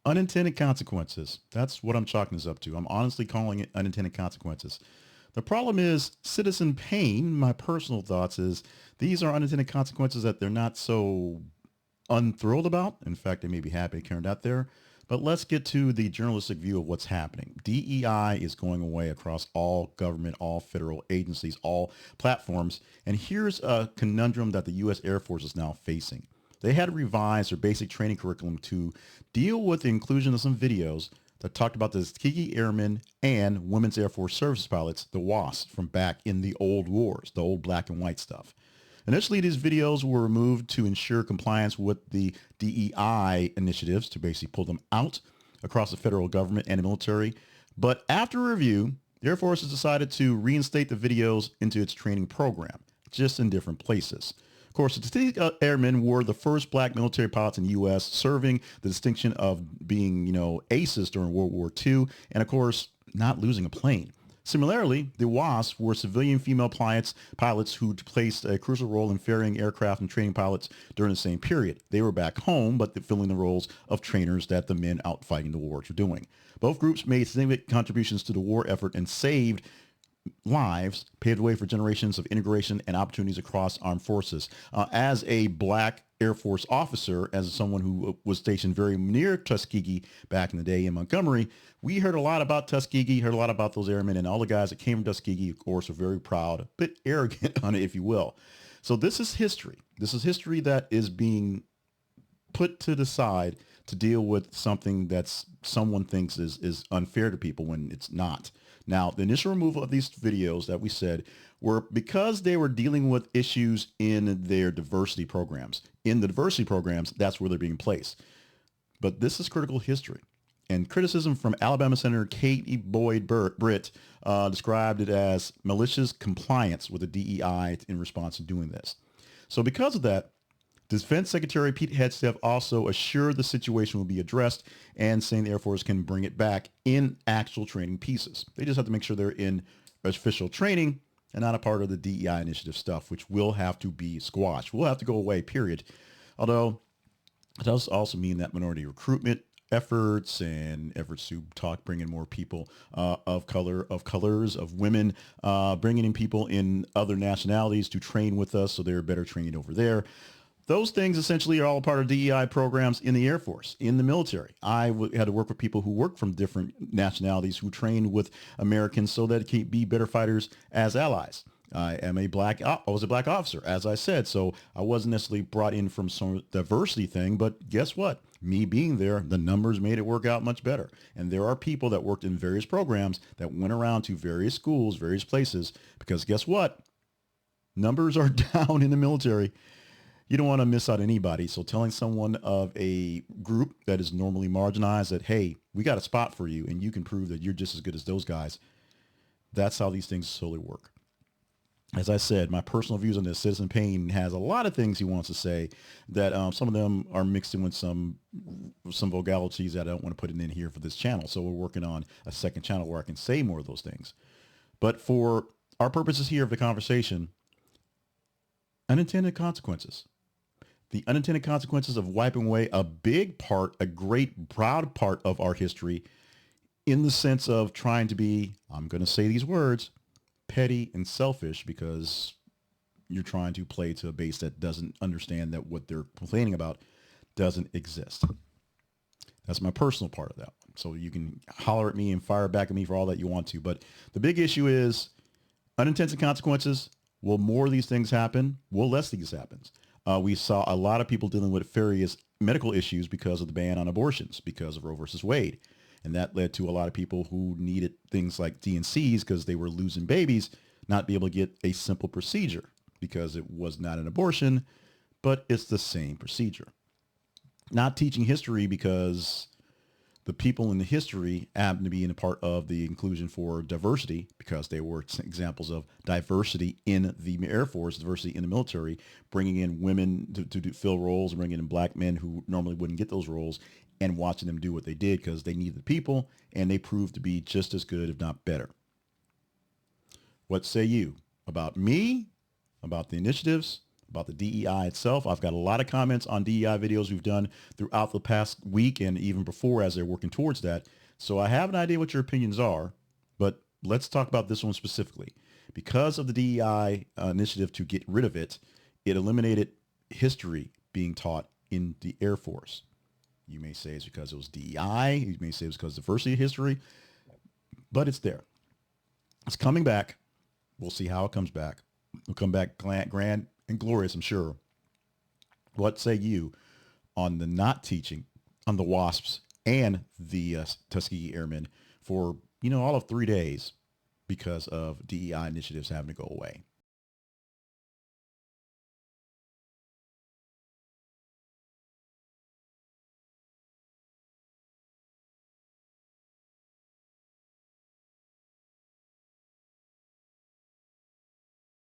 Unintended consequences. That's what I'm chalking this up to. I'm honestly calling it unintended consequences. The problem is Citizen Pain. My personal thoughts is these are unintended consequences that they're not so unthrilled about. In fact, they may be happy it turned out there. But let's get to the journalistic view of what's happening. DEI is going away across all government, all federal agencies, all platforms. And here's a conundrum that the U.S. Air Force is now facing. They had to revise their basic training curriculum to deal with the inclusion of some videos that talked about the Tuskegee Airmen and Women's Airforce Service Pilots, the WASPs, from back in the old wars, the old black and white stuff. Initially, these videos were removed to ensure compliance with the DEI initiatives to basically pull them out across the federal government and the military. But after review, the Air Force has decided to reinstate the videos into its training program, just in different places. Of course, the Tuskegee Airmen were the first black military pilots in the U.S., serving the distinction of being, aces during World War II, and of course, not losing a plane. Similarly, the WASPs were civilian female pilots who placed a crucial role in ferrying aircraft and training pilots during the same period. They were back home, but filling the roles of trainers that the men out fighting the wars were doing. Both groups made significant contributions to the war effort and saved lives, paved the way for generations of integration and opportunities across armed forces. As a black Air Force officer, as someone who was stationed very near Tuskegee back in the day in Montgomery, we heard a lot about Tuskegee, heard a lot about those airmen, and all the guys that came from Tuskegee, of course, are very proud, a bit arrogant on it, if you will. So this is history. This is history that is being put to the side to deal with something that's someone thinks is unfair to people when it's not. Now, the initial removal of these videos that we said were because they were dealing with issues in their diversity programs. In the diversity programs, that's where they're being placed. But this is critical history. And criticism from Alabama Senator Katie Boyd Britt described it as malicious compliance with the DEI in response to doing this. So because of that, Defense Secretary Pete Hegseth also assured the situation will be addressed and saying the Air Force can bring it back in actual training pieces. They just have to make sure they're in official training and not a part of the DEI initiative stuff, which will have to be squashed. Will have to go away, period. Although it does also mean that minority recruitment efforts and efforts to bring in more people of colors, of women, bringing in people in other nationalities to train with us so they're better trained over there. Those things essentially are all part of DEI programs in the Air Force, in the military. I had to work with people who work from different nationalities who trained with Americans so that it can be better fighters as allies. I was a black officer, as I said, so I wasn't necessarily brought in from some diversity thing, but guess what? Me being there, the numbers made it work out much better. And there are people that worked in various programs that went around to various schools, various places, because guess what? Numbers are down in the military. You don't want to miss out anybody. So telling someone of a group that is normally marginalized that, hey, we got a spot for you and you can prove that you're just as good as those guys. That's how these things slowly work. As I said, my personal views on this, Citizen Payne has a lot of things he wants to say that some of them are mixed in with some vulgarities that I don't want to put in here for this channel. So we're working on a second channel where I can say more of those things. But for our purposes here of the conversation, unintended consequences. The unintended consequences of wiping away a big part, a great, proud part of our history in the sense of trying to be, I'm going to say these words, petty and selfish because you're trying to play to a base that doesn't understand that what they're complaining about doesn't exist. That's my personal part of that one. So you can holler at me and fire back at me for all that you want to. But the big issue is unintended consequences. Will more of these things happen? Will less things happen? We saw a lot of people dealing with various medical issues because of the ban on abortions, because of Roe versus Wade. And that led to a lot of people who needed things like D&Cs because they were losing babies, not be able to get a simple procedure because it was not an abortion, but it's the same procedure. Not teaching history because the people in the history happen to be in a part of the inclusion for diversity because they were examples of diversity in the Air Force, diversity in the military, bringing in women to fill roles, bringing in black men who normally wouldn't get those roles and watching them do what they did because they needed the people and they proved to be just as good, if not better. What say you about me, about the initiatives, about the DEI itself. I've got a lot of comments on DEI videos we've done throughout the past week and even before as they're working towards that. So I have an idea what your opinions are, but let's talk about this one specifically. Because of the DEI initiative to get rid of it, it eliminated history being taught in the Air Force. You may say it's because it was DEI. You may say it's because of diversity of history, but it's there. It's coming back. We'll see how it comes back. It'll come back grand and glorious, I'm sure. What say you on the not teaching on the WASPs and the Tuskegee Airmen for, all of 3 days because of DEI initiatives having to go away?